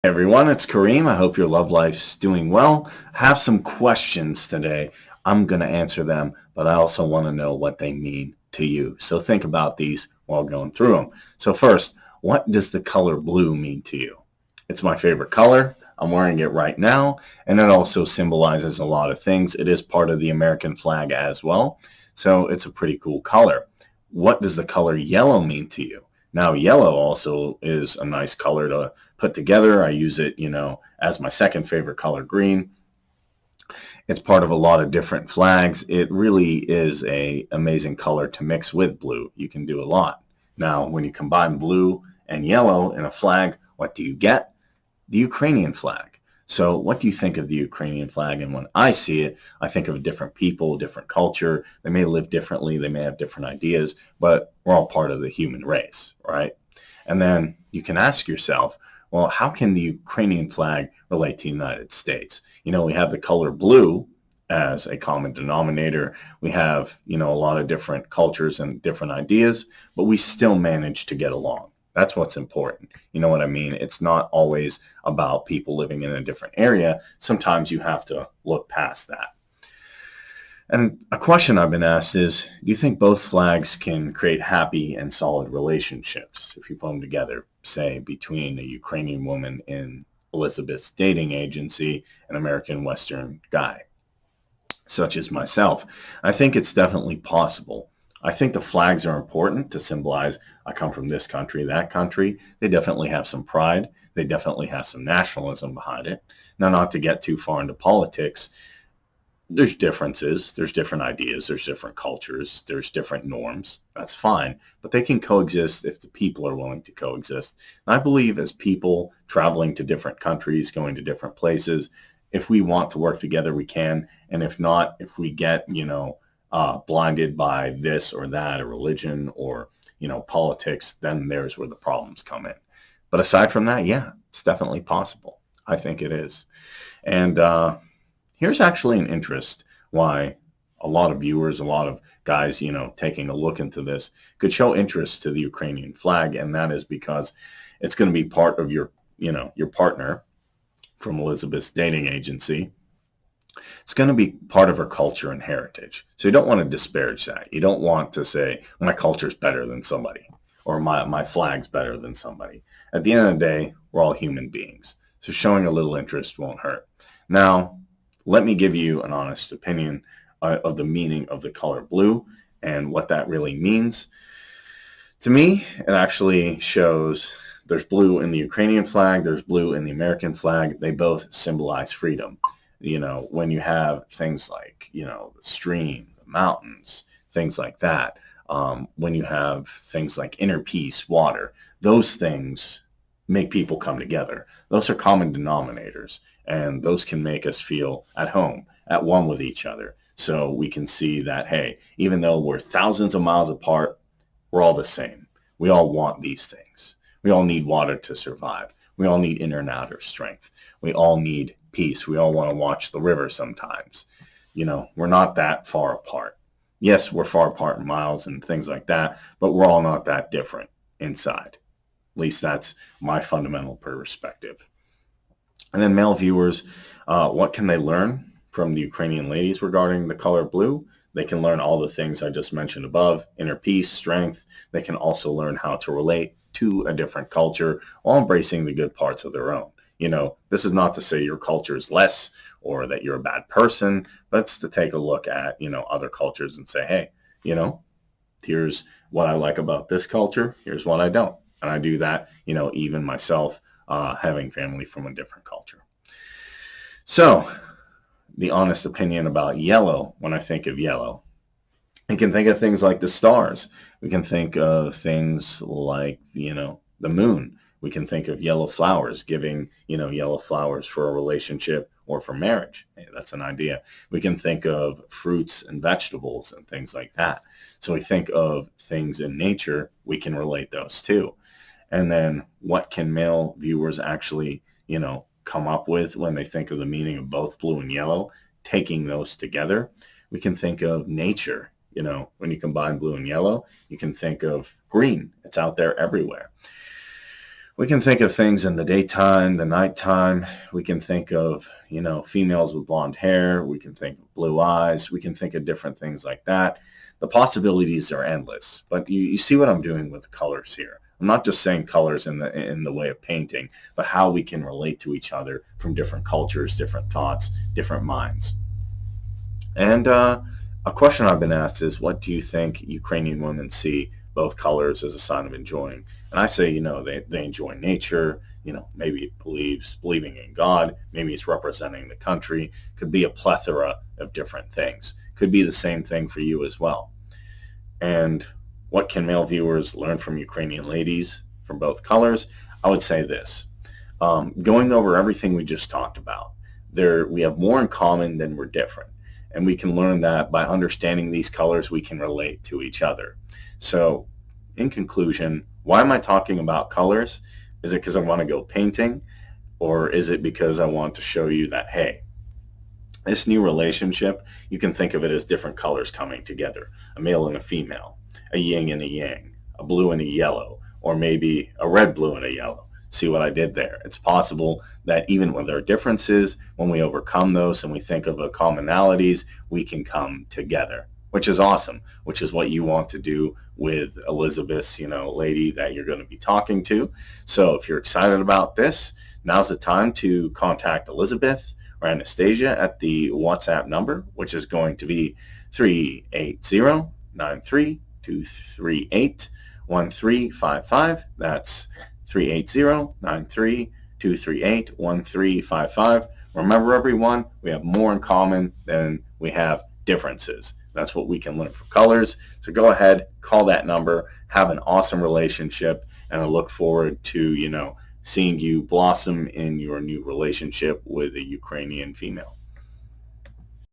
Hey everyone, it's Kareem. I hope your love life's doing well. I have some questions today. I'm going to answer them, but I also want to know what they mean to you. So think about these while going through them. So first, what does the color blue mean to you? It's my favorite color. I'm wearing it right now, and it also symbolizes a lot of things. It is part of the American flag as well, so it's a pretty cool color. What does the color yellow mean to you? Now, yellow also is a nice color to put together. I use it, as my second favorite color, green. It's part of a lot of different flags. It really is a amazing color to mix with blue. You can do a lot. Now, when you combine blue and yellow in a flag, what do you get? The Ukrainian flag. So what do you think of the Ukrainian flag? And when I see it, I think of different people, different culture. They may live differently. They may have different ideas, but we're all part of the human race, right? And then you can ask yourself, well, how can the Ukrainian flag relate to the United States? We have the color blue as a common denominator. We have, a lot of different cultures and different ideas, but we still manage to get along. That's what's important. You know what I mean? It's not always about people living in a different area. Sometimes you have to look past that. And a question I've been asked is, do you think both flags can create happy and solid relationships if you put them together, say, between a Ukrainian woman in Elizabeth's dating agency, an American Western guy, such as myself? I think it's definitely possible. I think the flags are important to symbolize I come from this country, that country. They definitely have some pride. They definitely have some nationalism behind it. Now, not to get too far into politics, there's differences, there's different ideas, there's different cultures, there's different norms. That's fine, but they can coexist if the people are willing to coexist. And I believe as people traveling to different countries, going to different places, if we want to work together, we can. And if not, if we get, blinded by this or that, or religion or, politics, then there's where the problems come in. But aside from that, yeah, it's definitely possible. I think it is. And, here's actually an interest why a lot of viewers, a lot of guys, taking a look into this could show interest to the Ukrainian flag. And that is because it's going to be part of your partner from Elizabeth's dating agency. It's going to be part of her culture and heritage. So you don't want to disparage that. You don't want to say my culture's better than somebody or my flag's better than somebody. At the end of the day, we're all human beings. So showing a little interest won't hurt. Now, let me give you an honest opinion of the meaning of the color blue and what that really means. To me, it actually shows there's blue in the Ukrainian flag, there's blue in the American flag. They both symbolize freedom. When you have things like, the stream, the mountains, things like that, when you have things like inner peace, water, those things make people come together. Those are common denominators, and those can make us feel at home, at one with each other. So we can see that, hey, even though we're thousands of miles apart, we're all the same. We all want these things. We all need water to survive. We all need inner and outer strength. We all need peace. We all want to watch the river sometimes. We're not that far apart. Yes, we're far apart in miles and things like that, but we're all not that different inside. At least that's my fundamental perspective. And then male viewers, what can they learn from the Ukrainian ladies regarding the color blue? They can learn all the things I just mentioned above, inner peace, strength. They can also learn how to relate to a different culture while embracing the good parts of their own. This is not to say your culture is less or that you're a bad person, but it's to take a look at, other cultures and say, hey, here's what I like about this culture. Here's what I don't. And I do that, even myself, having family from a different culture. So the honest opinion about yellow, when I think of yellow, we can think of things like the stars. We can think of things like, the moon. We can think of yellow flowers, giving, yellow flowers for a relationship or for marriage. Hey, that's an idea. We can think of fruits and vegetables and things like that. So we think of things in nature, we can relate those too. And then what can male viewers actually, come up with when they think of the meaning of both blue and yellow, taking those together? We can think of nature. When you combine blue and yellow, you can think of green. It's out there everywhere. We can think of things in the daytime, the nighttime. We can think of, females with blonde hair. We can think of blue eyes. We can think of different things like that. The possibilities are endless. But you see what I'm doing with colors here. I'm not just saying colors in the way of painting, but how we can relate to each other from different cultures, different thoughts, different minds. And a question I've been asked is, what do you think Ukrainian women see both colors as a sign of enjoying? And I say, they enjoy nature, maybe it believing in God, maybe it's representing the country, could be a plethora of different things. Could be the same thing for you as well. And what can male viewers learn from Ukrainian ladies from both colors? I would say this. Going over everything we just talked about, we have more in common than we're different. And we can learn that by understanding these colors, we can relate to each other. So in conclusion, why am I talking about colors? Is it because I want to go painting? Or is it because I want to show you that, hey, this new relationship, you can think of it as different colors coming together. A male and a female, a yin and a yang, a blue and a yellow, or maybe a red, blue, and a yellow. See what I did there? It's possible that even with our differences, when we overcome those and we think of the commonalities, we can come together, which is awesome, which is what you want to do with Elizabeth's, lady that you're going to be talking to. So if you're excited about this, now's the time to contact Elizabeth or Anastasia at the WhatsApp number, which is going to be 380-93-238-1355. That's 380-93-238-1355. Remember, everyone, we have more in common than we have differences. That's what we can learn from colors. So go ahead, call that number, have an awesome relationship, and I look forward to, seeing you blossom in your new relationship with a Ukrainian female.